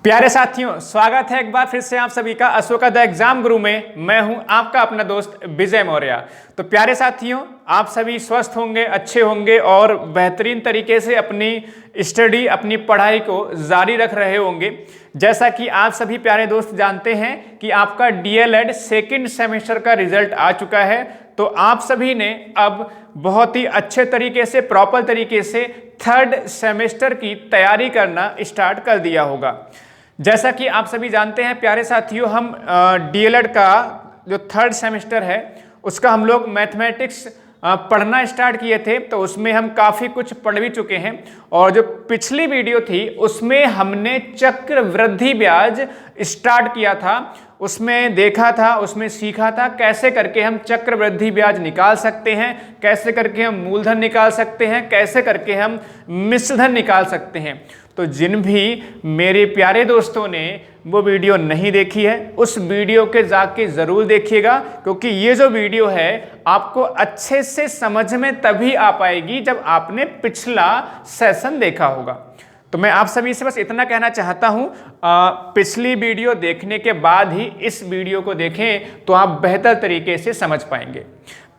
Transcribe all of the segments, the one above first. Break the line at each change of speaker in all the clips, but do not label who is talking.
प्यारे साथियों, स्वागत है एक बार फिर से आप सभी का अशोका द एग्जाम गुरु में। मैं हूं आपका अपना दोस्त विजय मौर्य। तो प्यारे साथियों, आप सभी स्वस्थ होंगे, अच्छे होंगे और बेहतरीन तरीके से अपनी स्टडी, अपनी पढ़ाई को जारी रख रहे होंगे। जैसा कि आप सभी प्यारे दोस्त जानते हैं कि आपका डीएलएड सेकेंड सेमेस्टर का रिजल्ट आ चुका है। तो आप सभी ने अब बहुत ही अच्छे तरीके से, प्रॉपर तरीके से थर्ड सेमेस्टर की तैयारी करना स्टार्ट कर दिया होगा। जैसा कि आप सभी जानते हैं प्यारे साथियों, हम डीएलएड का जो थर्ड सेमेस्टर है उसका हम लोग मैथमेटिक्स पढ़ना स्टार्ट किए थे। तो उसमें हम काफ़ी कुछ पढ़ भी चुके हैं और जो पिछली वीडियो थी उसमें हमने चक्रवृद्धि ब्याज स्टार्ट किया था। उसमें देखा था, उसमें सीखा था कैसे करके हम चक्रवृद्धि ब्याज निकाल सकते हैं, कैसे करके हम मूलधन निकाल सकते हैं, कैसे करके हम मिश्रधन निकाल सकते हैं। तो जिन भी मेरे प्यारे दोस्तों ने वो वीडियो नहीं देखी है उस वीडियो के जाके ज़रूर देखिएगा, क्योंकि ये जो वीडियो है आपको अच्छे से समझ में तभी आ पाएगी जब आपने पिछला सेशन देखा होगा। तो मैं आप सभी से बस इतना कहना चाहता हूं, पिछली वीडियो देखने के बाद ही इस वीडियो को देखें तो आप बेहतर तरीके से समझ पाएंगे।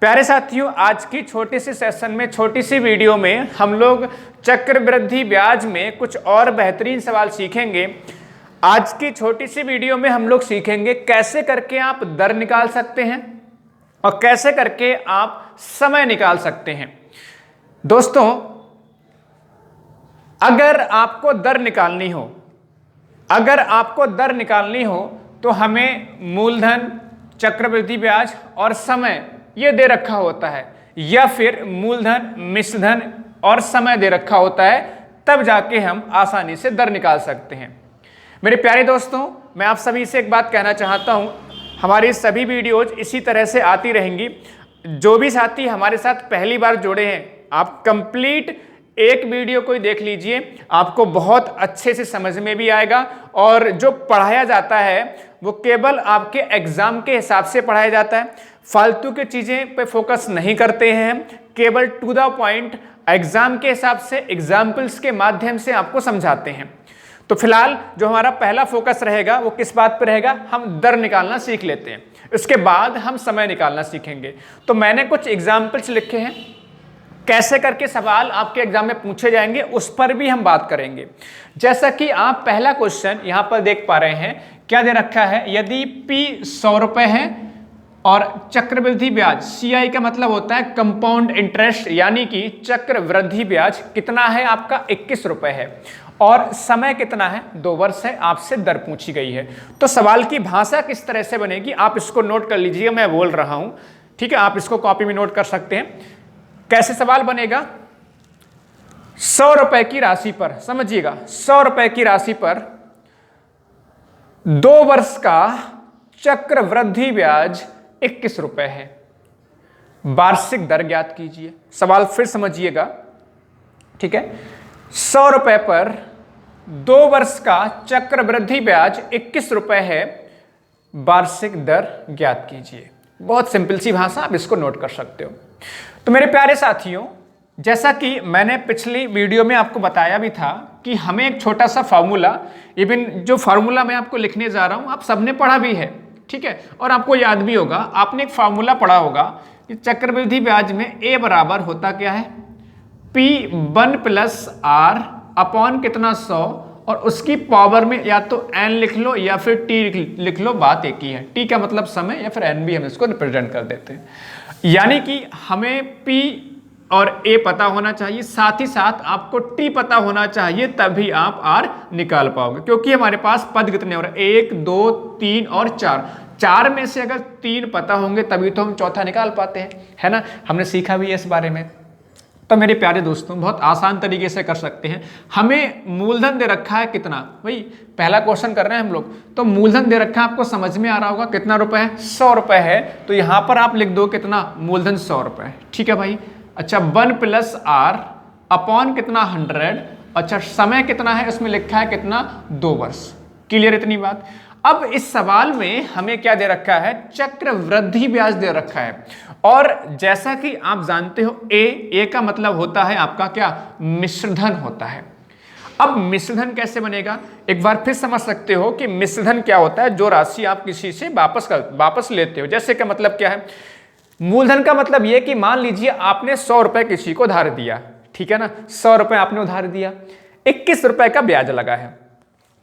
प्यारे साथियों, आज की छोटी सी सेशन में, छोटी सी वीडियो में हम लोग चक्रवृद्धि ब्याज में कुछ और बेहतरीन सवाल सीखेंगे। आज की छोटी सी वीडियो में हम लोग सीखेंगे कैसे करके आप दर निकाल सकते हैं और कैसे करके आप समय निकाल सकते हैं। दोस्तों, अगर आपको दर निकालनी हो तो हमें मूलधन, चक्रवृद्धि ब्याज और समय ये दे रखा होता है, या फिर मूलधन, मिश्रधन और समय दे रखा होता है, तब जाके हम आसानी से दर निकाल सकते हैं। मेरे प्यारे दोस्तों, मैं आप सभी से एक बात कहना चाहता हूं, हमारी सभी वीडियोज इसी तरह से आती रहेंगी। जो भी साथी हमारे साथ पहली बार जुड़े हैं, आप कंप्लीट एक वीडियो को ही देख लीजिए, आपको बहुत अच्छे से समझ में भी आएगा। और जो पढ़ाया जाता है वो केवल आपके एग्जाम के हिसाब से पढ़ाया जाता है, फालतू की चीज़ें पे फोकस नहीं करते हैं हम, केवल टू द पॉइंट एग्जाम के हिसाब से, एग्जाम्पल्स के माध्यम से आपको समझाते हैं। तो फिलहाल जो हमारा पहला फोकस रहेगा वो किस बात पर रहेगा, हम दर निकालना सीख लेते हैं, उसके बाद हम समय निकालना सीखेंगे। तो मैंने कुछ एग्जाम्पल्स लिखे हैं, कैसे करके सवाल आपके एग्जाम में पूछे जाएंगे उस पर भी हम बात करेंगे। जैसा कि आप पहला क्वेश्चन यहां पर देख पा रहे हैं, क्या दे रखा है, यदि P 100 रुपए है और चक्रवृद्धि ब्याज, CI का मतलब होता है कंपाउंड इंटरेस्ट, यानी कि चक्रवृद्धि ब्याज कितना है आपका 21 रुपए है और समय कितना है 2 वर्ष है, आपसे दर पूछी गई है। तो सवाल की भाषा किस तरह से बनेगी आप इसको नोट कर लीजिए, मैं बोल रहा हूं, ठीक है, आप इसको कॉपी में नोट कर सकते हैं। कैसे सवाल बनेगा, 100 रुपए की राशि पर, समझिएगा, 100 रुपए की राशि पर 2 वर्ष का चक्रवृद्धि ब्याज 21 रुपए है, वार्षिक दर ज्ञात कीजिए। सवाल फिर समझिएगा, ठीक है, 100 रुपए पर 2 वर्ष का चक्रवृद्धि ब्याज 21 रुपए है, वार्षिक दर ज्ञात कीजिए। बहुत सिंपल सी भाषा, आप इसको नोट कर सकते हो। तो मेरे प्यारे साथियों, जैसा कि मैंने पिछली वीडियो में आपको बताया भी था कि हमें एक छोटा सा फार्मूला, इवन जो फार्मूला मैं आपको लिखने जा रहा हूं आप सबने पढ़ा भी है, ठीक है, और आपको याद भी होगा, आपने एक फार्मूला पढ़ा होगा कि चक्रवृद्धि ब्याज में A बराबर होता क्या है, P1 + R अपॉन कितना 100, और उसकी पावर में या तो n लिख लो या फिर t लिख लो, बात एक ही है। t का मतलब समय, या फिर n भी हम इसको रिप्रेजेंट कर देते हैं। यानी कि हमें P और A पता होना चाहिए, साथ ही साथ आपको T पता होना चाहिए, तभी आप R निकाल पाओगे, क्योंकि हमारे पास पद कितने हो रहे हैं, 1, 2, 3 और 4 में से अगर 3 पता होंगे तभी तो हम चौथा निकाल पाते हैं, है ना, हमने सीखा भी है इस बारे में। तो मेरे प्यारे दोस्तों, बहुत आसान तरीके से कर सकते हैं। हमें मूलधन दे रखा है कितना, भाई पहला क्वेश्चन कर रहे हैं हम लोग, तो मूलधन दे रखा है, आपको समझ में आ रहा होगा कितना रुपए है, 100 रुपए है, तो यहां पर आप लिख दो कितना, मूलधन 100 रुपए है, ठीक है भाई। अच्छा, 1 + R अपॉन कितना 100, अच्छा समय कितना है, इसमें लिखा है कितना 2 वर्ष, क्लियर इतनी बात। अब इस सवाल में हमें क्या दे रखा है, चक्रवृद्धि ब्याज दे रखा है। और जैसा कि आप जानते हो ए का मतलब होता है आपका क्या, मिश्रधन होता है। अब मिश्रधन कैसे बनेगा, एक बार फिर समझ सकते हो कि मिश्रधन क्या होता है, जो राशि आप किसी से वापस लेते हो। जैसे का मतलब क्या है, मूलधन का मतलब यह कि मान लीजिए आपने 100 रुपए किसी को उधार दिया, ठीक है ना, 100 रुपए आपने उधार दिया, 21 रुपए का ब्याज लगा है।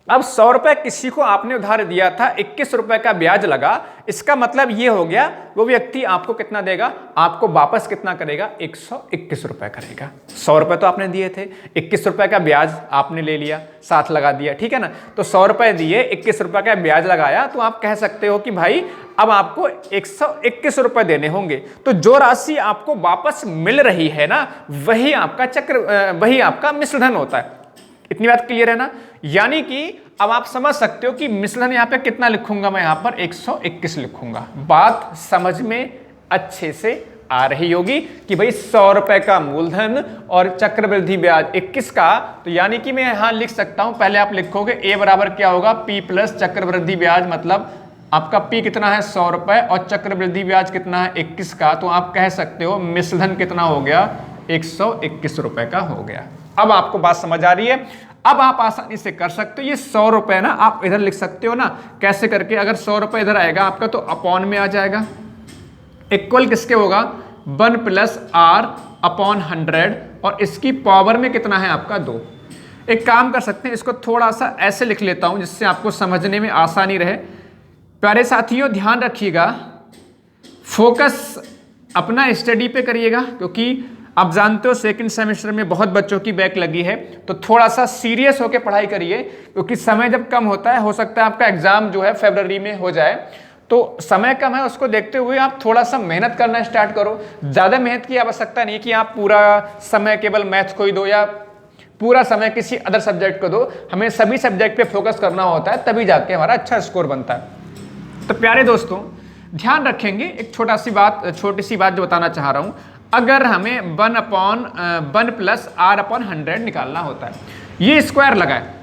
अब 100 रुपए किसी को आपने उधार दिया था, 21 रुपए का ब्याज लगा, इसका मतलब ये हो गया वो व्यक्ति आपको कितना देगा, आपको वापस कितना करेगा, 121 रुपए करेगा। 100 रुपए तो आपने दिए थे, 21 रुपए का ब्याज आपने ले लिया, साथ लगा दिया, ठीक है ना। तो 100 रुपए दिए, 21 रुपए का ब्याज लगाया, तो आप कह सकते हो कि भाई अब आपको 121 रुपए देने होंगे। तो जो राशि आपको वापस मिल रही है ना, वही आपका मिश्रधन होता है। इतनी बात क्लियर है ना। यानी कि अब आप समझ सकते हो कि मिश्रधन यहां पे कितना लिखूंगा, मैं यहां पर 121 लिखूंगा। बात समझ में अच्छे से आ रही होगी कि भाई 100 रुपए का मूलधन और चक्रवृद्धि ब्याज 21 का, तो यानी कि मैं यहां लिख सकता हूं, पहले आप लिखोगे ए बराबर क्या होगा, पी प्लस चक्रवृद्धि ब्याज, मतलब आपका पी कितना है 100 रुपए और चक्रवृद्धि ब्याज कितना है 21 का, तो आप कह सकते हो मिश्रधन कितना हो गया, 121 रुपए का हो गया। अब आपको बात समझ आ रही है। अब आप आसानी से कर सकते हो, ये 100 रुपए ना आप इधर लिख सकते हो ना, कैसे करके, अगर 100 रुपए इधर आएगा आपका तो अपॉन में आ जाएगा, इक्वल किसके होगा, 1 प्लस आर अपॉन 100, और इसकी पावर में कितना है आपका 2। एक काम कर सकते हैं, इसको थोड़ा सा ऐसे लिख लेता हूं जिससे आपको समझने में आसानी रहे। प्यारे साथियों ध्यान रखिएगा, फोकस अपना स्टडी पे करिएगा, क्योंकि आप जानते हो सेकंड सेमेस्टर में बहुत बच्चों की बैक लगी है, तो थोड़ा सा सीरियस होकर पढ़ाई करिए, क्योंकि समय जब कम होता है, हो सकता है आपका एग्जाम जो है फरवरी में हो जाए, तो समय कम है, उसको देखते हुए आप थोड़ा सा मेहनत करना स्टार्ट करो। ज़्यादा मेहनत की आवश्यकता नहीं कि आप पूरा समय केवल मैथ को ही दो या पूरा समय किसी अदर सब्जेक्ट को दो, हमें सभी सब्जेक्ट पे फोकस करना होता है, तभी जाके हमारा अच्छा स्कोर बनता है। तो प्यारे दोस्तों ध्यान रखेंगे, एक छोटी सी बात जो बताना चाह रहा हूँ, अगर हमें 1 प्लस आर अपॉन 100 निकालना होता है, ये स्क्वायर लगा है,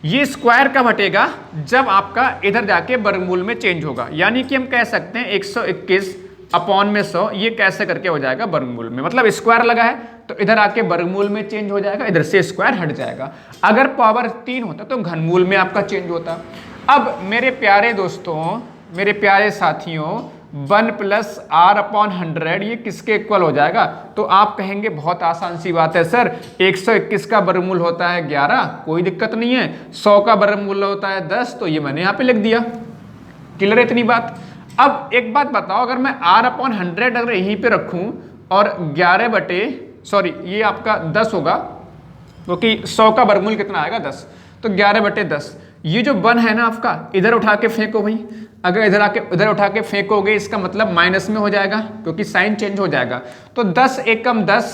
ये स्क्वायर कब हटेगा, जब आपका इधर जाके वर्गमूल में चेंज होगा। यानी कि हम कह सकते हैं 121 अपॉन में 100, ये कैसे करके हो जाएगा वर्गमूल में, मतलब स्क्वायर लगा है तो इधर आके वर्गमूल में चेंज हो जाएगा, इधर से स्क्वायर हट जाएगा। अगर पावर 3 होता तो घनमूल में आपका चेंज होता। अब मेरे प्यारे दोस्तों, मेरे प्यारे साथियों, 1 प्लस आर अपॉन 100 ये किसके इक्वल हो जाएगा, तो आप कहेंगे बहुत आसान सी बात है सर, 121 का वर्गमूल होता है 11, कोई दिक्कत नहीं है, 100 का वर्गमूल होता है 10, तो ये मैंने यहाँ पे लिख दिया। क्लियर है इतनी बात। अब एक बात बताओ, अगर मैं आर अपॉन 100 अगर यहीं पे रखूं और 11 बटे ये आपका 10 होगा, क्योंकि 100 का वर्गमूल कितना आएगा 10, तो 11 बटे 10, ये जो 1 है ना आपका, इधर उठा के फेंको भाई, अगर इधर उठा के फेंकोगे इसका मतलब माइनस में हो जाएगा, क्योंकि साइन चेंज हो जाएगा। तो 10 एकम 10,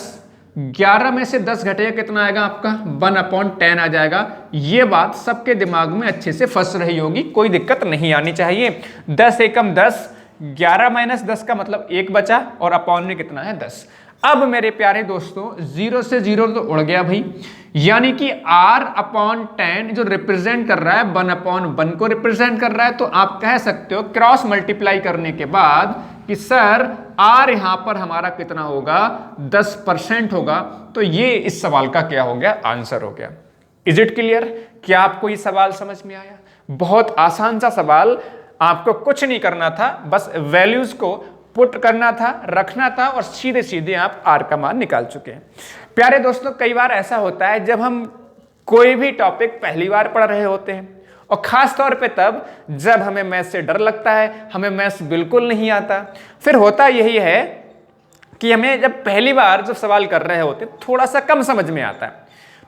11 में से 10 घटेगा कितना आएगा आपका, 1/10 आ जाएगा। ये बात सबके दिमाग में अच्छे से फंस रही होगी, कोई दिक्कत नहीं आनी चाहिए। 10 एकम 10, 11 माइनस 10 का मतलब 1 बचा, और अपॉन में कितना है 10। अब मेरे प्यारे दोस्तों 0 से 0 तो उड़ गया भाई, यानी कि r अपॉन 10 जो रिप्रेजेंट कर रहा है 1/1 को रिप्रेजेंट कर रहा है, तो आप कह सकते हो क्रॉस मल्टीप्लाई करने के बाद कि सर r यहां पर हमारा कितना होगा, 10% होगा। तो ये इस सवाल का क्या हो गया, आंसर हो गया। Is it clear? क्या आपको ये सवाल समझ में आया? बहुत आसान सा सवाल, आपको कुछ नहीं करना था, बस वैल्यूज को पुट करना था, रखना था, और सीधे सीधे आप आर का मान निकाल चुके हैं। प्यारे दोस्तों कई बार ऐसा होता है जब हम कोई भी टॉपिक पहली बार पढ़ रहे होते हैं, और खास तौर पे तब जब हमें मैथ्स से डर लगता है, हमें मैथ्स बिल्कुल नहीं आता। फिर होता यही है कि हमें जब पहली बार जब सवाल कर रहे होते थोड़ा सा कम समझ में आता है।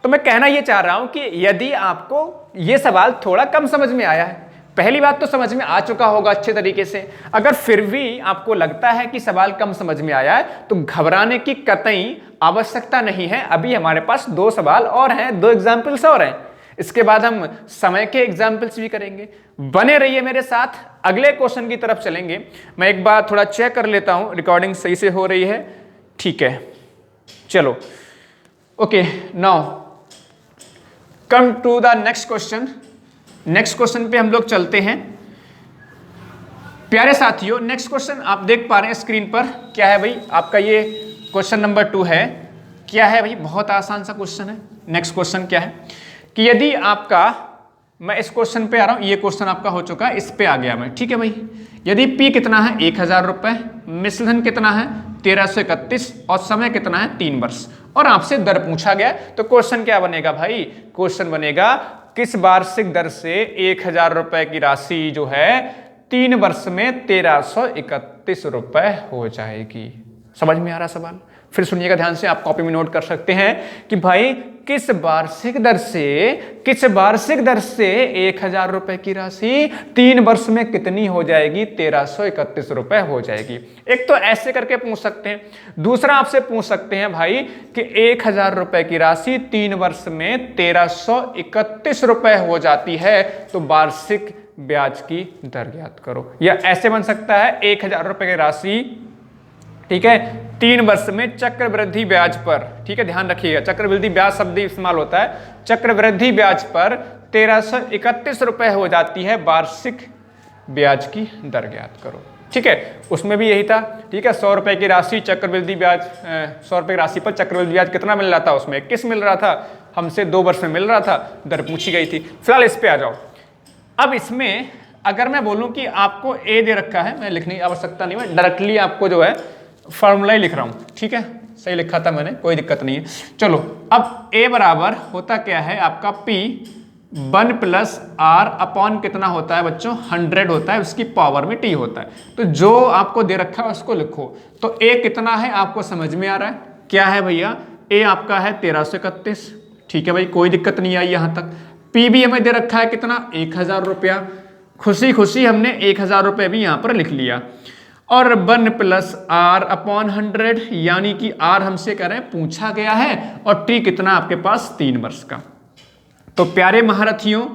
तो मैं कहना ये चाह रहा हूं कि यदि आपको ये सवाल थोड़ा कम समझ में आया है, पहली बात तो समझ में आ चुका होगा अच्छे तरीके से, अगर फिर भी आपको लगता है कि सवाल कम समझ में आया है तो घबराने की कतई आवश्यकता नहीं है। अभी हमारे पास 2 सवाल और हैं, 2 एग्जाम्पल्स और हैं, इसके बाद हम समय के एग्जाम्पल्स भी करेंगे। बने रहिए मेरे साथ, अगले क्वेश्चन की तरफ चलेंगे। मैं एक बार थोड़ा चेक कर लेता हूं रिकॉर्डिंग सही से हो रही है, ठीक है, चलो okay. Now come to the next question. Next question पे हम लोग चलते हैं। प्यारे साथियों नेक्स्ट क्वेश्चन आप देख पा रहे हैं स्क्रीन पर, क्या है भाई आपका ये क्वेश्चन नंबर 2 है। क्या है भाई, बहुत आसान सा क्वेश्चन है। नेक्स्ट क्वेश्चन क्या है कि यदि आपका, मैं इस क्वेश्चन पे आ रहा हूं, ये क्वेश्चन आपका हो चुका है, इस पे आ गया मैं, ठीक है भाई। यदि P कितना है 1000 रुपए, मिश्रधन कितना है 1331 और समय कितना है 3 वर्ष, और आपसे दर पूछा गया, तो क्वेश्चन क्या बनेगा भाई, क्वेश्चन बनेगा किस वार्षिक दर से 1000 रुपए की राशि जो है 3 वर्ष में 1331 रुपए हो जाएगी। समझ में आ रहा सवाल? फिर सुनिएगा ध्यान से, आप कॉपी में नोट कर सकते हैं कि भाई किस वार्षिक दर से 1000 रुपए की राशि 3 वर्ष में कितनी हो जाएगी, 1331 रुपए हो जाएगी। एक तो ऐसे करके पूछ सकते हैं, दूसरा आपसे पूछ सकते हैं भाई कि 1000 रुपए की राशि 3 वर्ष में 1331 रुपए हो जाती है, तो वार्षिक ब्याज की दर ज्ञात करो। या ऐसे बन सकता है 1000 रुपए की राशि, ठीक है, 3 वर्ष में चक्रवृद्धि ब्याज पर, ठीक है ध्यान रखिएगा, चक्रवृद्धि ब्याज शब्द इस्तेमाल होता है, चक्रवृद्धि ब्याज पर 1331 रुपए हो जाती है, वार्षिक ब्याज की दर ज्ञात करो। ठीक है, उसमें भी यही था, ठीक है, 100 रुपए की राशि चक्रवृद्धि ब्याज, 100 रुपए की राशि पर चक्रवृद्धि ब्याज कितना मिल रहा था, उसमें 21 मिल रहा था, हमसे 2 वर्ष में मिल रहा था, दर पूछी गई थी। फिलहाल इस पे आ जाओ। अब इसमें अगर मैं बोलूं कि आपको ए दे रखा है, मैं लिखने की आवश्यकता नहीं है, डायरेक्टली आपको जो है फॉर्मूला ही लिख रहा हूं, ठीक है, सही लिखा था मैंने, कोई दिक्कत नहीं है। चलो अब ए बराबर होता क्या है आपका P 1 प्लस R अपॉन कितना होता है बच्चों, 100 होता है, उसकी पावर में T होता है। तो जो आपको दे रखा है उसको लिखो। तो ए कितना है आपको समझ में आ रहा है, क्या है भैया, ए आपका है 1331, ठीक है भाई, कोई दिक्कत नहीं आई यहां तक। P भी हमें दे रखा है कितना, 1000 रुपया, खुशी खुशी हमने 1000 रुपये भी यहां पर लिख लिया। और 1 प्लस R अपॉन 100, यानी कि R हमसे कह रहे हैं पूछा गया है, और T कितना आपके पास 3 वर्ष का। तो प्यारे महारथियों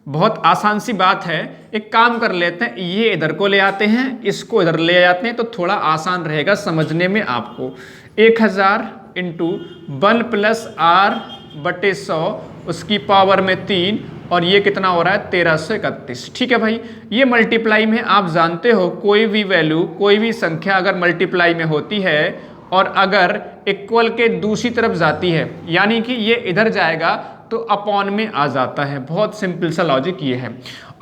बहुत आसान सी बात है, एक काम कर लेते हैं, ये इधर को ले आते हैं, इसको इधर ले आते हैं, तो थोड़ा आसान रहेगा समझने में आपको। 1000 इंटू 1 प्लस R बटे 100 उसकी पावर में 3, और ये कितना हो रहा है 1331। ठीक है भाई, ये मल्टीप्लाई में आप जानते हो कोई भी वैल्यू, कोई भी संख्या अगर मल्टीप्लाई में होती है और अगर इक्वल के दूसरी तरफ जाती है, यानी कि ये इधर जाएगा तो अपॉन में आ जाता है। बहुत सिंपल सा लॉजिक ये है,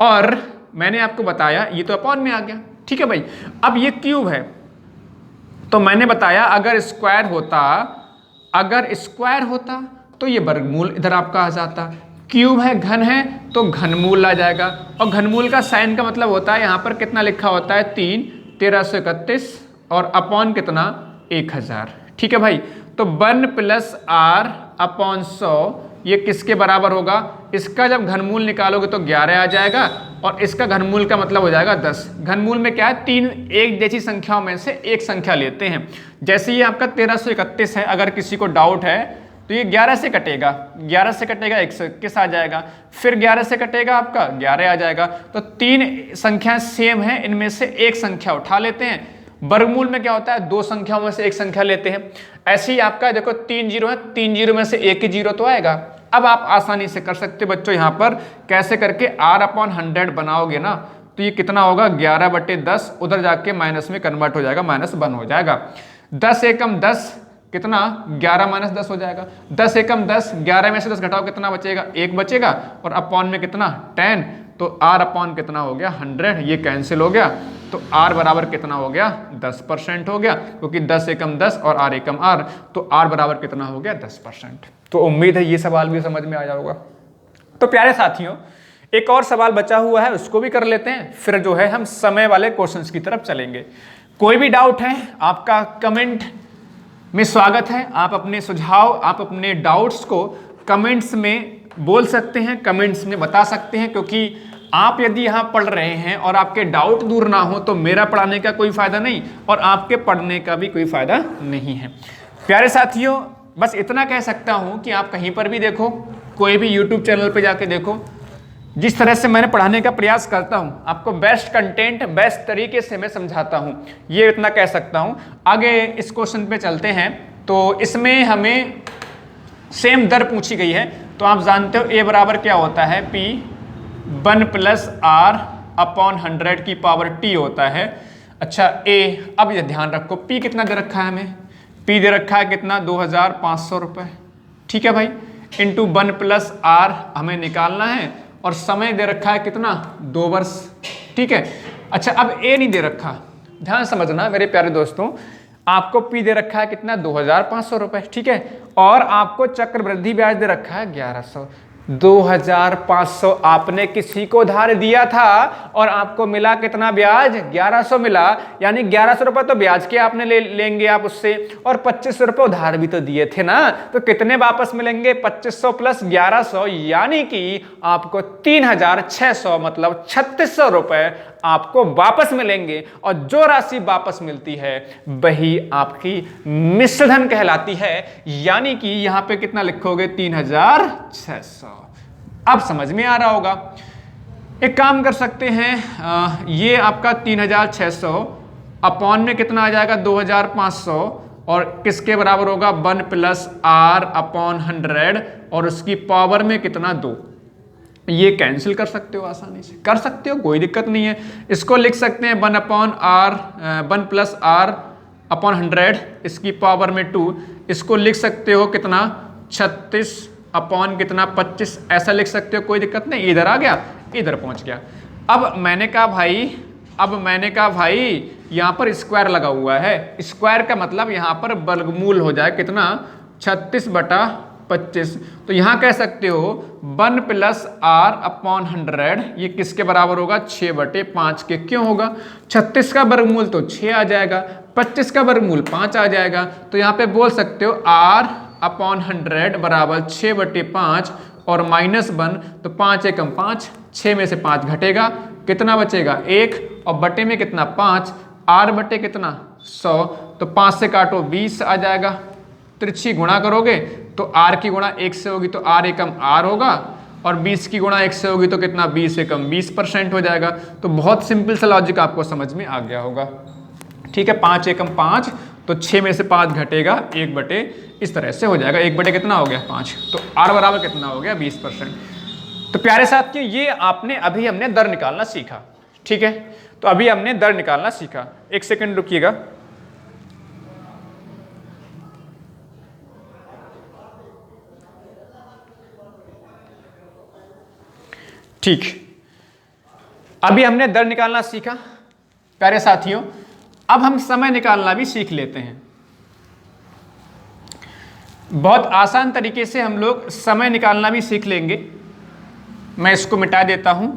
और मैंने आपको बताया ये तो अपॉन में आ गया। ठीक है भाई, अब ये क्यूब है, तो मैंने बताया अगर स्क्वायर होता तो ये वर्गमूल इधर आपका आ जाता। क्यूब है, घन है, तो घनमूल आ जाएगा, और घनमूल का साइन का मतलब होता है यहाँ पर कितना लिखा होता है 3, 1331 और अपॉन कितना 1000। ठीक है भाई, तो 1 प्लस R अपॉन 100 ये किसके बराबर होगा, इसका जब घनमूल निकालोगे तो 11 आ जाएगा, और इसका घनमूल का मतलब हो जाएगा 10। घनमूल में क्या है, 3 एक जैसी संख्याओं में से एक संख्या लेते हैं। जैसे ये आपका 1331 है, अगर किसी को डाउट है तो ये 11 से कटेगा, 11 से कटेगा 121 आ जाएगा, फिर 11 से कटेगा आपका 11 आ जाएगा। तो 3 संख्या सेम है, इनमें से एक संख्या उठा लेते हैं। वर्गमूल में क्या होता है, 2 संख्याओं में से एक संख्या लेते हैं। ऐसे ही आपका देखो 3 जीरो है, 3 जीरो में से एक ही जीरो तो आएगा। अब आप आसानी से कर सकते हो बच्चों, यहाँ पर कैसे करके R अपॉन 100 बनाओगे ना, तो ये कितना होगा 11 बटे 10, उधर जाके माइनस में कन्वर्ट हो जाएगा, -1 हो जाएगा। 10 एकम 10 कितना, 11 माइनस 10 हो जाएगा। 10 एकम 10, 11 में से 10 घटाओ कितना बचेगा, 1 बचेगा, और अपॉन में कितना 10, तो R अपॉन कितना हो गया 100, ये कैंसिल हो गया, तो R बराबर कितना हो गया 10% हो गया, क्योंकि 10 एकम 10 और R एकम R, तो R बराबर कितना हो गया 10%। तो उम्मीद है ये सवाल भी समझ में आ जाएगा। तो प्यारे साथियों एक और सवाल बचा हुआ है, उसको भी कर लेते हैं, फिर जो है हम समय वाले क्वेश्चंस की तरफ चलेंगे। कोई भी डाउट है आपका कमेंट में स्वागत है, आप अपने सुझाव, आप अपने डाउट्स को कमेंट्स में बोल सकते हैं, कमेंट्स में बता सकते हैं, क्योंकि आप यदि यहाँ पढ़ रहे हैं और आपके डाउट दूर ना हो तो मेरा पढ़ाने का कोई फायदा नहीं, और आपके पढ़ने का भी कोई फायदा नहीं है। प्यारे साथियों बस इतना कह सकता हूँ कि आप कहीं पर भी देखो, कोई भी यूट्यूब चैनल पर जाके देखो, जिस तरह से मैंने पढ़ाने का प्रयास करता हूं, आपको बेस्ट कंटेंट बेस्ट तरीके से मैं समझाता हूं, ये इतना कह सकता हूं। आगे इस क्वेश्चन पे चलते हैं। तो इसमें हमें सेम दर पूछी गई है, तो आप जानते हो ए बराबर क्या होता है, P 1 प्लस R अपॉन 100 की पावर t होता है। अच्छा a, अब ये ध्यान रखो p कितना दे रखा है हमें, p दे रखा है कितना 2500 रुपये, ठीक है भाई, इंटू 1 प्लस r हमें निकालना है, और समय दे रखा है कितना 2 वर्ष, ठीक है। अच्छा अब a नहीं दे रखा, ध्यान समझना मेरे प्यारे दोस्तों, आपको p दे रखा है कितना 2500 रुपये, ठीक है, और आपको चक्रवृद्धि ब्याज दे रखा है 1100। 2500 आपने किसी को उधार दिया था और आपको मिला कितना ब्याज 1100 मिला, यानी 1100 रुपये तो ब्याज के आपने लेंगे आप उससे, और 2500 रुपये उधार भी तो दिए थे ना, तो कितने वापस मिलेंगे 2500 प्लस 1100, यानी कि आपको 3600 मतलब 3600 रुपये आपको वापस मिलेंगे, और जो राशि वापस मिलती है वही आपकी मिश्रधन कहलाती है, यानी कि यहां पे कितना लिखोगे 3600। अब समझ में आ रहा होगा। एक काम कर सकते हैं, ये आपका 3600 अपॉन में कितना आ जाएगा 2500, और किसके बराबर होगा 1 प्लस r अपॉन 100, और उसकी पावर में कितना 2। ये कैंसिल कर सकते हो, आसानी से कर सकते हो, कोई दिक्कत नहीं है। इसको लिख सकते हैं 1 प्लस r अपॉन 100, इसकी पावर में 2। इसको लिख सकते हो कितना 36 अपॉन कितना 25, ऐसा लिख सकते हो, कोई दिक्कत नहीं। इधर आ गया, इधर पहुंच गया। अब मैंने कहा भाई यहाँ पर स्क्वायर लगा हुआ है, स्क्वायर का मतलब यहाँ पर वर्गमूल हो जाए कितना 36/25, तो यहाँ कह सकते हो 1 प्लस r अपॉन 100, ये किसके बराबर होगा 6/5 के। क्यों होगा, 36 का वर्गमूल तो 6 आ जाएगा, 25 का वर्गमूल 5 आ जाएगा, तो यहाँ पे बोल सकते हो r अपॉन 100 बराबर 6/5 और -1, तो 5 एकम 5, 6 में से 5 घटेगा, कितना बचेगा 1, और बटे में कितना 5, r बटे कितना 100, तो 5 से काटो 20 आ जाएगा, तिरछी गुणा करोगे तो r की गुणा 1 से होगी तो r एकम r होगा, और 20 की गुणा 1 से होगी तो कितना 20 एकम 20% हो जाएगा। तो बहुत सिंपल सा लॉजिक आपको समझ में आ गया होगा, ठीक है। 5 एकम 5, तो 6 में से 5 घटेगा 1 बटे, इस तरह से हो जाएगा, 1 बटे कितना हो गया 5, तो r बराबर कितना हो गया 20%। तो प्यारे साथियों, ये अभी हमने दर निकालना सीखा, ठीक है। तो अभी हमने दर निकालना सीखा, एक सेकंड रुकिएगा। ठीक, अभी हमने दर निकालना सीखा प्यारे साथियों, अब हम समय निकालना भी सीख लेते हैं। बहुत आसान तरीके से हम लोग समय निकालना भी सीख लेंगे। मैं इसको मिटा देता हूं।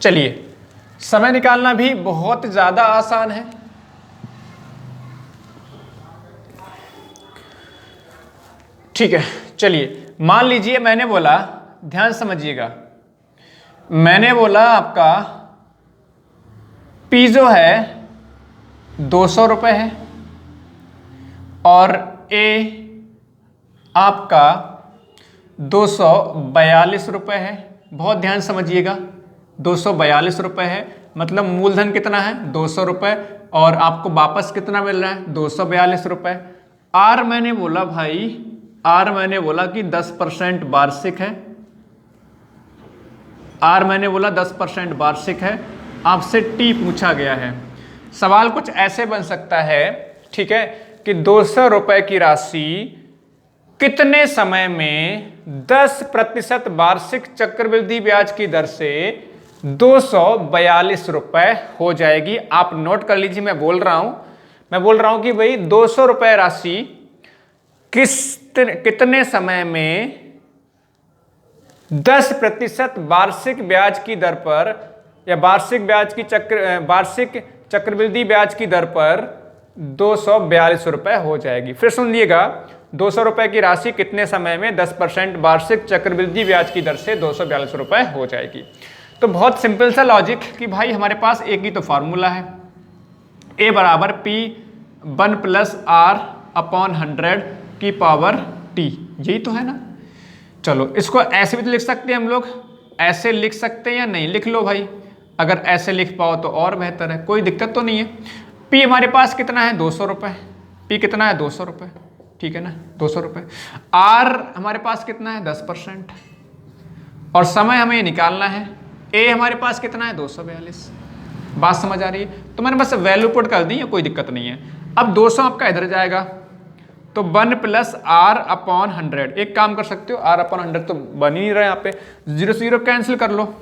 चलिए, समय निकालना भी बहुत ज्यादा आसान है। ठीक है, चलिए मान लीजिए मैंने बोला, ध्यान समझिएगा, मैंने बोला आपका P जो है 200 रुपये है और A आपका 242 रुपये है। बहुत ध्यान समझिएगा, 242 रुपये है, मतलब मूलधन कितना है 200 रुपये, और आपको वापस कितना मिल रहा है 242 रुपये। R मैंने बोला भाई, R मैंने बोला कि 10% वार्षिक है, R मैंने बोला 10% वार्षिक है। आपसे T पूछा गया है। सवाल कुछ ऐसे बन सकता है, ठीक है, कि 200 रुपये की राशि कितने समय में 10% वार्षिक चक्रवृद्धि ब्याज की दर से 242 रुपये हो जाएगी। आप नोट कर लीजिए, मैं बोल रहा हूं कि भाई 200 रुपये राशि कितने समय में 10% वार्षिक ब्याज की दर पर, या वार्षिक चक्रवृद्धि ब्याज की दर पर 242 रुपये हो जाएगी। फिर सुन लीजिएगा, 200 रुपये की राशि कितने समय में 10% वार्षिक चक्रवृद्धि ब्याज की दर से 242 रुपये हो जाएगी। तो बहुत सिंपल सा लॉजिक कि भाई हमारे पास एक ही तो फॉर्मूला है, A बराबर P 1 प्लस R अपॉन 100 की पावर T, यही तो है ना। चलो इसको ऐसे भी तो लिख सकते हैं हम लोग, ऐसे लिख सकते हैं या नहीं, लिख लो भाई। अगर ऐसे लिख पाओ तो और बेहतर है, कोई दिक्कत तो नहीं है। पी हमारे पास कितना है 200 रुपये, पी कितना है 200 रुपये, ठीक है ना 200 रुपये। आर हमारे पास कितना है 10% और समय हमें ये निकालना है। ए हमारे पास कितना है 242। बात समझ आ रही है? तो मैंने बस वैल्यू पुट कर दी है, कोई दिक्कत नहीं है। अब 200 आपका इधर जाएगा तो 1 + R/100। एक काम कर सकते हो, R/100 तो बन ही नहीं रहा है यहाँ पे, 0 से 0 कैंसिल कर लो।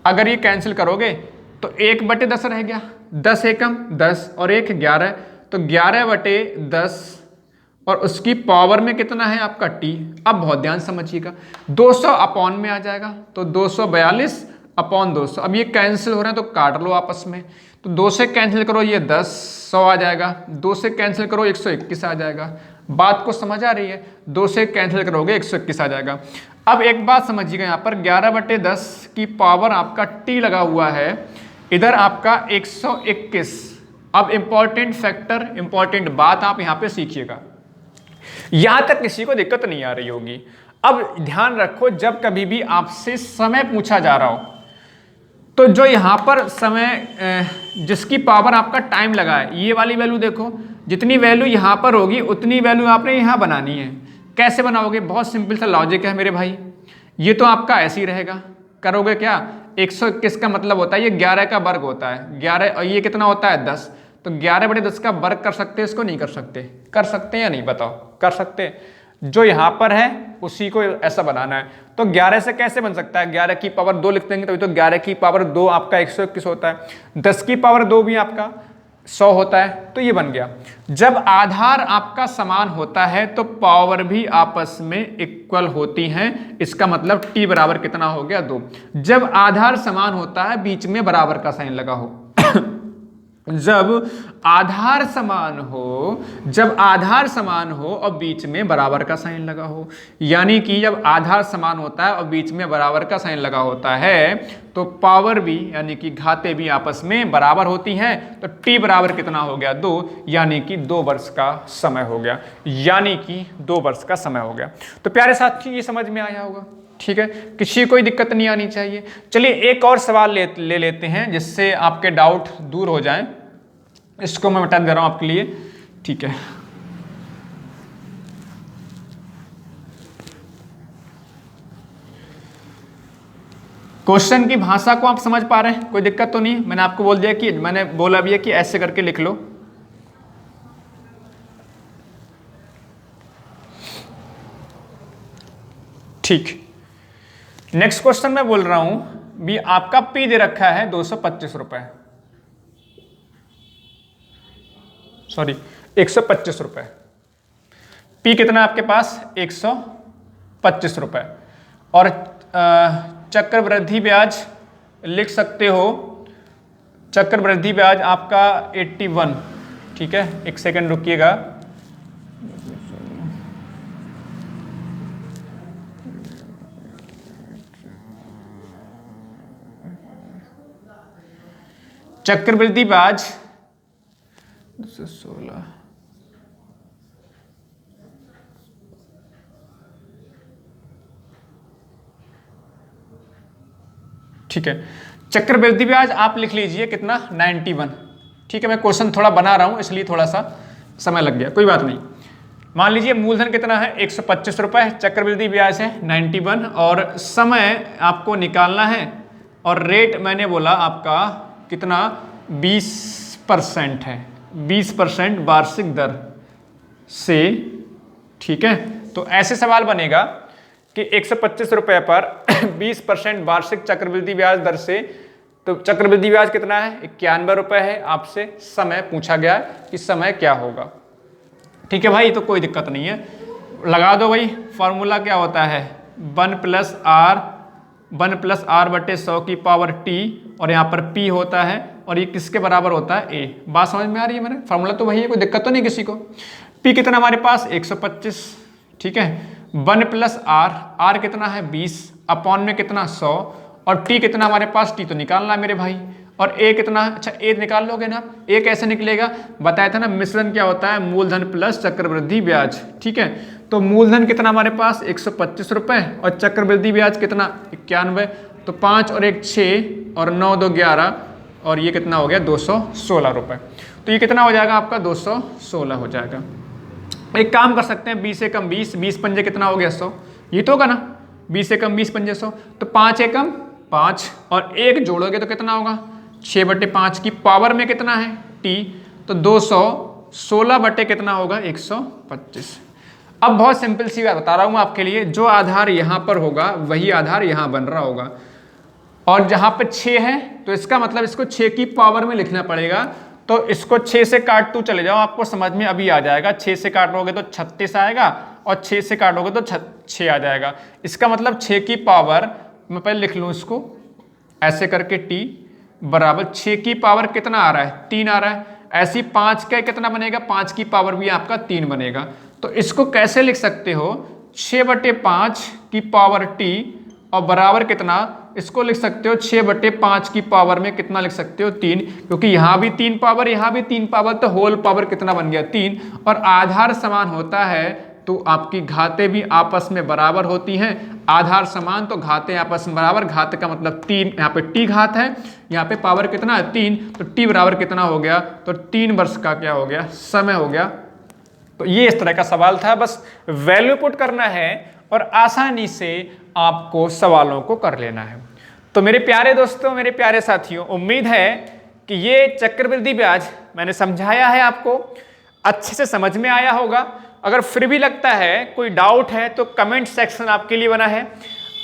अगर ये कैंसिल करोगे तो 1/10 रह गया, 10 एकम 10 और 1 11, तो 11/10 और उसकी पावर में कितना है आपका t। अब बहुत ध्यान समझिएगा, 200 अपॉन में आ जाएगा तो 242/200। अब ये कैंसिल हो रहा है तो काट लो आपस में, तो 2 से कैंसिल करो ये 10, 100 आ जाएगा, 2 से कैंसिल करो 121 आ जाएगा। बात को समझ आ रही है? 2 से कैंसिल करोगे 121 आ जाएगा। अब एक बात समझिएगा, यहाँ पर 11/10 की पावर आपका t लगा हुआ है, इधर आपका 121। अब इंपॉर्टेंट फैक्टर, इंपॉर्टेंट बात आप यहाँ पे सीखिएगा, यहां तक किसी को दिक्कत नहीं आ रही होगी। अब ध्यान रखो, जब कभी भी आपसे समय पूछा जा रहा हो तो जो यहां पर समय जिसकी पावर आपका टाइम लगा है, ये वाली वैल्यू देखो, जितनी वैल्यू यहां पर होगी उतनी वैल्यू आपने यहां बनानी है। कैसे बनाओगे? बहुत सिंपल सा लॉजिक है मेरे भाई। ये तो आपका ऐसे ही रहेगा, करोगे क्या, 121 का मतलब होता है ये 11 का वर्ग होता है, 11 और ये कितना होता है 10, तो 11/10 का वर्ग कर सकते हैं, इसको नहीं कर सकते? कर सकते हैं या नहीं बताओ? कर सकते हैं। जो यहाँ पर है उसी को ऐसा बनाना है। तो 11 से कैसे बन सकता है, 11 की पावर 2 लिख देंगे तभी तो 11 की पावर 2 आपका 121 होता है, 10 की पावर 2 भी आपका 100 होता है, तो ये बन गया। जब आधार आपका समान होता है तो पावर भी आपस में इक्वल होती हैं, इसका मतलब t बराबर कितना हो गया 2। जब आधार समान होता है बीच में बराबर का साइन लगा हो जब आधार समान हो, जब आधार समान हो और बीच में बराबर का साइन लगा हो, यानी कि जब आधार समान होता है और बीच में बराबर का साइन लगा होता है तो पावर भी यानी कि घातें भी आपस में बराबर होती हैं। तो t बराबर कितना हो गया 2, यानी कि 2 वर्ष का समय हो गया, यानी कि 2 वर्ष का समय हो गया। तो प्यारे साथी ये समझ में आया होगा, ठीक है, किसी कोई दिक्कत नहीं आनी चाहिए। चलिए एक और सवाल ले लेते हैं जिससे आपके डाउट दूर हो जाएं। इसको मैं बता दे रहा हूं आपके लिए, ठीक है। क्वेश्चन की भाषा को आप समझ पा रहे हैं? कोई दिक्कत तो नहीं? मैंने आपको बोल दिया कि मैंने बोला भी है कि ऐसे करके लिख लो। ठीक, नेक्स्ट क्वेश्चन मैं बोल रहा हूं भी, आपका पी दे रखा है 225 रुपए, सॉरी 125 रुपए। पी कितना आपके पास 125 रुपए, और चक्रवृद्धि ब्याज लिख सकते हो, चक्रवृद्धि ब्याज आपका 81, ठीक है। एक सेकंड रुकिएगा, चक्रवृद्धि ब्याज 216, ठीक है। चक्रवृद्धि ब्याज आप लिख लीजिए कितना 91, ठीक है। मैं क्वेश्चन थोड़ा बना रहा हूं इसलिए थोड़ा सा समय लग गया, कोई बात नहीं। मान लीजिए मूलधन कितना है 125 रुपए, चक्रवृद्धि ब्याज है 91 और समय आपको निकालना है, और रेट मैंने बोला आपका कितना 20% है, 20% वार्षिक दर से, ठीक है। तो ऐसे सवाल बनेगा कि 125 रुपए पर 20% वार्षिक चक्रवृद्धि ब्याज दर से, तो चक्रवृद्धि ब्याज कितना है 91 रुपए है। आपसे समय पूछा गया कि समय क्या होगा, ठीक है भाई। तो कोई दिक्कत नहीं है, लगा दो भाई। फॉर्मूला क्या होता है 1 + R/100 की पावर t, और यहाँ पर p होता है, और ये किसके बराबर होता है a। बात समझ में आ रही है? मैंने फॉर्मूला तो वही है, कोई दिक्कत तो नहीं किसी को। p कितना हमारे पास 125, ठीक है। 1 + R कितना है 20, अपॉन में कितना 100, और t कितना हमारे पास, t तो निकालना है मेरे भाई, और a कितना है, अच्छा a निकाल लोगे ना। a कैसे निकलेगा, बताया था ना, मिश्रण क्या होता है मूलधन प्लस चक्रवृद्धि ब्याज, ठीक है। तो मूलधन कितना हमारे पास 125 रुपए और चक्रवृद्धि ब्याज कितना 91, तो 5 और 1 6 और 9 2 11 और ये कितना हो गया 216 रुपये। तो ये कितना हो जाएगा आपका 216 हो जाएगा। एक काम कर सकते हैं 20 से कम 20, 20 पंजे कितना हो गया 100, ये तो होगा ना 20 से कम 20 पंजे 100, तो 5 एकम 5 और 1 जोड़ोगे तो कितना होगा 6/5 की पावर में कितना है t, तो 216 बटे कितना होगा 125। अब बहुत सिंपल सी बात बता रहा हूँ आपके लिए, जो आधार यहाँ पर होगा वही आधार यहाँ बन रहा होगा, और जहाँ पे 6 है तो इसका मतलब इसको 6 की पावर में लिखना पड़ेगा। तो इसको 6 से काटते चले जाओ, आपको समझ में अभी आ जाएगा। 6 से काटोगे तो 36 आएगा और 6 से काटोगे तो 6 आ जाएगा। इसका मतलब 6 की पावर, मैं पहले लिख लूँ इसको ऐसे करके, t बराबर 6 की पावर कितना आ रहा है 3 आ रहा है। ऐसी 5 का कितना बनेगा, 5 की पावर भी आपका 3 बनेगा। तो इसको कैसे लिख सकते हो 6/5 की पावर t और बराबर कितना, इसको लिख सकते हो 6/5 की पावर में कितना लिख सकते हो 3, क्योंकि यहाँ भी 3 पावर यहाँ भी 3 पावर, तो होल पावर कितना बन गया 3। और आधार समान होता है तो आपकी घातें भी आपस में बराबर होती हैं। आधार समान तो घातें आपस में बराबर, घात का मतलब 3, यहाँ पे t घात है, यहाँ पे पावर कितना है 3, तो t बराबर कितना हो गया, तो 3 वर्ष का क्या हो गया समय हो गया। तो ये इस तरह का सवाल था, बस वैल्यू पुट करना है और आसानी से आपको सवालों को कर लेना है। तो मेरे प्यारे दोस्तों, मेरे प्यारे साथियों, उम्मीद है कि ये चक्रवृद्धि ब्याज मैंने समझाया है आपको अच्छे से समझ में आया होगा। अगर फिर भी लगता है कोई डाउट है तो कमेंट सेक्शन आपके लिए बना है,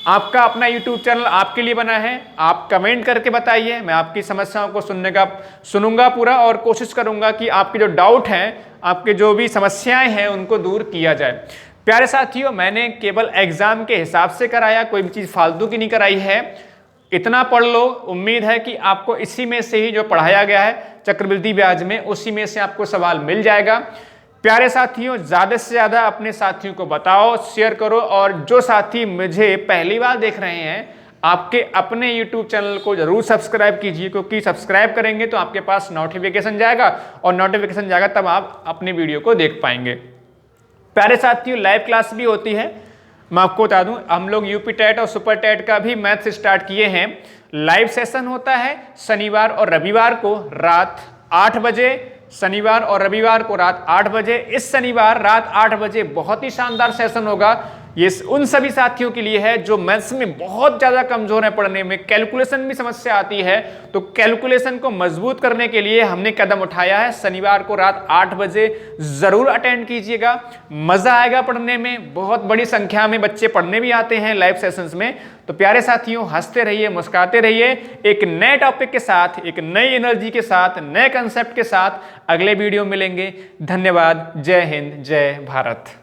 आपका अपना यूट्यूब चैनल आपके लिए बना है। आप कमेंट करके बताइए, मैं आपकी समस्याओं को सुनूंगा पूरा, और कोशिश करूंगा कि आपके जो डाउट हैं, आपके जो भी समस्याएं हैं उनको दूर किया जाए। प्यारे साथियों, मैंने केवल एग्जाम के हिसाब से कराया, कोई भी चीज़ फालतू की नहीं कराई है। इतना पढ़ लो, उम्मीद है कि आपको इसी में से ही जो पढ़ाया गया है चक्रवृद्धि ब्याज में, उसी में से आपको सवाल मिल जाएगा। प्यारे साथियों, ज़्यादा से ज़्यादा अपने साथियों को बताओ, शेयर करो, और जो साथी मुझे पहली बार देख रहे हैं आपके अपने YouTube चैनल को जरूर सब्सक्राइब कीजिए, क्योंकि सब्सक्राइब करेंगे तो आपके पास नोटिफिकेशन जाएगा, और नोटिफिकेशन जाएगा तब आप अपने वीडियो को देख पाएंगे। प्यारे साथियों, लाइव क्लास भी होती है, मैं आपको बता दूं, हम लोग यूपी टेट और सुपर टेट का भी मैथ्स स्टार्ट किए हैं। लाइव सेशन होता है शनिवार और रविवार को रात 8 बजे, शनिवार और रविवार को रात 8 बजे। इस शनिवार रात 8 बजे बहुत ही शानदार सेशन होगा। ये उन सभी साथियों के लिए है जो मैथ्स में बहुत ज़्यादा कमजोर है, पढ़ने में कैलकुलेशन में समस्या आती है, तो कैलकुलेशन को मजबूत करने के लिए हमने कदम उठाया है। शनिवार को रात 8 बजे ज़रूर अटेंड कीजिएगा, मज़ा आएगा पढ़ने में। बहुत बड़ी संख्या में बच्चे पढ़ने भी आते हैं लाइव सेशंस में। तो प्यारे साथियों, हंसते रहिए, मुस्कुराते रहिए। एक नए टॉपिक के साथ, एक नई एनर्जी के साथ, नए कंसेप्ट के साथ अगले वीडियो मिलेंगे। धन्यवाद। जय हिंद, जय भारत।